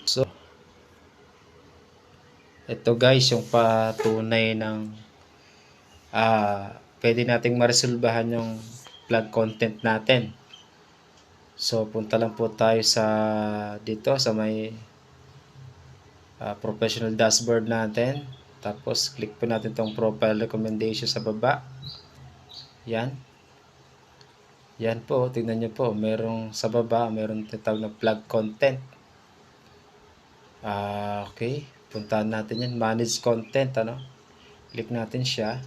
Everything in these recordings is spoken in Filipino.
So, ito guys, yung patunay ng pwede nating maresolbahan yung plug content natin. So, punta lang po tayo sa dito sa may professional dashboard natin. Tapos, click po natin tong profile recommendation sa baba. Yan. Yan po, tingnan nyo po. Merong sa baba, merong tinatawag na plug content. Okay. Puntahan natin yan. Manage content, ano? Click natin siya.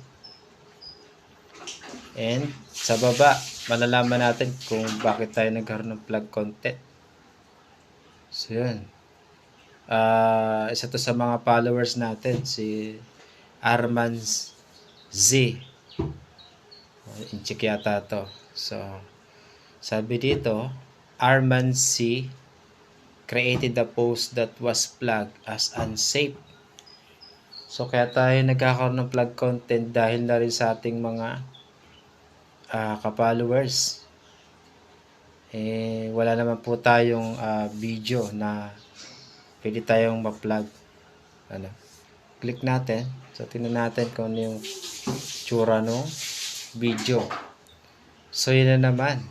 And sa baba, malalaman natin kung bakit tayo nagkaroon ng plug content. So, yun. Isa to sa mga followers natin, si Arman Z. In-check yata to. So, sabi dito, Arman C created a post that was flagged as unsafe. So, kaya tayo nagkakaroon ng plug content dahil na rin sa ating mga ka-followers. Wala naman po tayong video na pwede tayong ma-plug. Ano? Click natin. So, tingnan natin kung ano yung tsura ng video. So, yun na naman.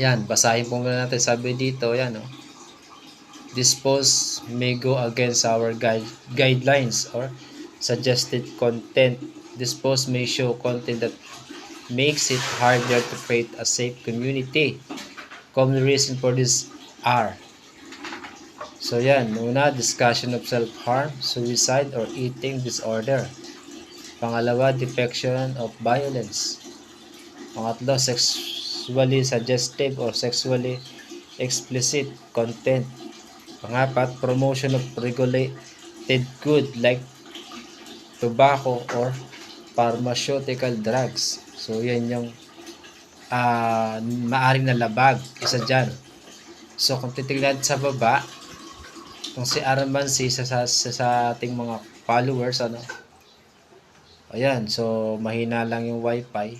Yan, basahin po muna natin. Sabi dito, yan o. This post may go against our guidelines or suggested content. This post may show content that makes it harder to create a safe community. Common reason for this are. So yan, una, discussion of self-harm, suicide, or eating disorder. Pangalawa, depiction of violence. Pangatlo, sexually suggestive or sexually explicit content. Pangapat, promotion of regulated good like tobacco or pharmaceutical drugs. So, yan yung maaring nalabag. Isa dyan. So, kung titignan sa baba, kung si Arman si sa ating mga followers, ano? Ayan, so mahina lang yung wifi.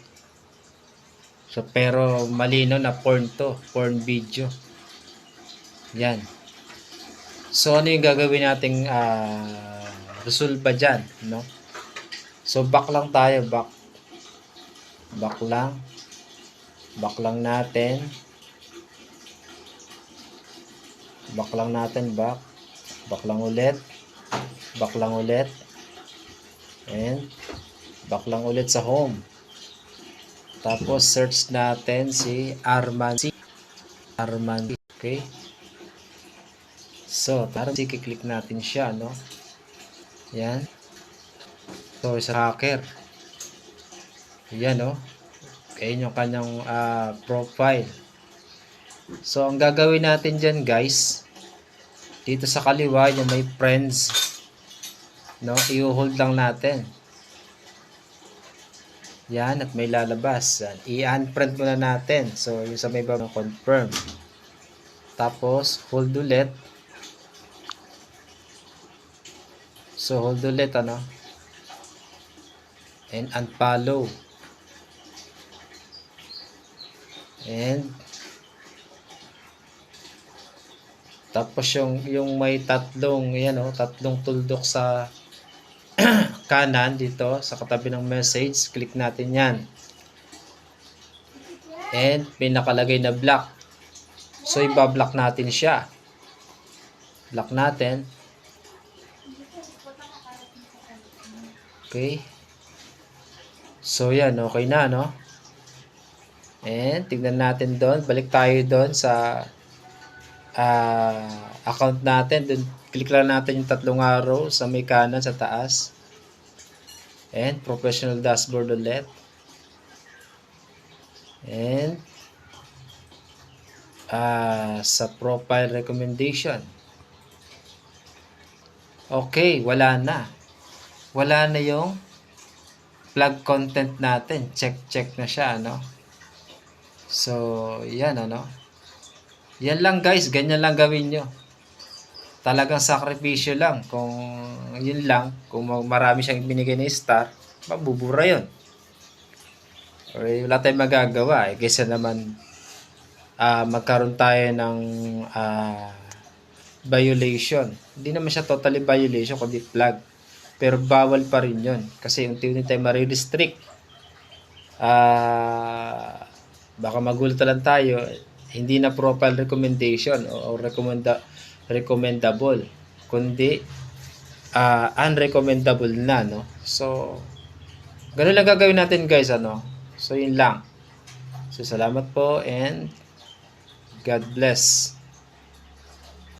So, pero malino na porn to. Porn video. Yan. So, ano yung gagawin nating resolve dyan, no? So, back lang tayo. Back lang. Back lang natin. Back lang natin. Back lang ulit. Back lang ulit. And, back lang ulit sa home. Tapos, search natin si Arman. Okay? So, parang i-click natin siya, no? Yan. So, sa hacker. Yan, no? Ayan yung kanyang profile. So, ang gagawin natin dyan, guys, dito sa kaliwa, yung may friends, no? I-hold lang natin. Yan, at may lalabas. I-unfriend muna natin. So, yung sa may baba, confirm. Tapos, hold ulit. So, hold ulit, ano? And unfollow. And tapos yung may tatlong, yan oh, tatlong tuldok sa kanan dito sa katabi ng message, click natin yan. And pinakalagay na block. So, ibablock natin siya. Block natin. Okay. So, yan. Okay na, no? And, tignan natin doon. Balik tayo doon sa account natin. Doon, click lang natin yung tatlong arrow sa may kanan sa taas. And, professional dashboard ulit. And, sa profile recommendation. Okay, wala na. Wala na yung plug content natin. Check na siya, ano? So, yan, ano? Yan lang, guys. Ganyan lang gawin nyo. Talagang sakripisyo lang. Kung yun lang, kung marami siyang binigay na star, mabubura yun. Or wala tayong magagawa. Kaysa naman magkaroon tayo ng violation. Hindi naman siya totally violation kundi flag. Pero bawal pa rin yun. Kasi unti-unti tayo marirestrict. Baka magulat lang tayo. Hindi na profile recommendation o recommendable. Kundi unrecommendable na, no? So, ganun lang gagawin natin, guys, ano? So, yun lang. So, salamat po and God bless.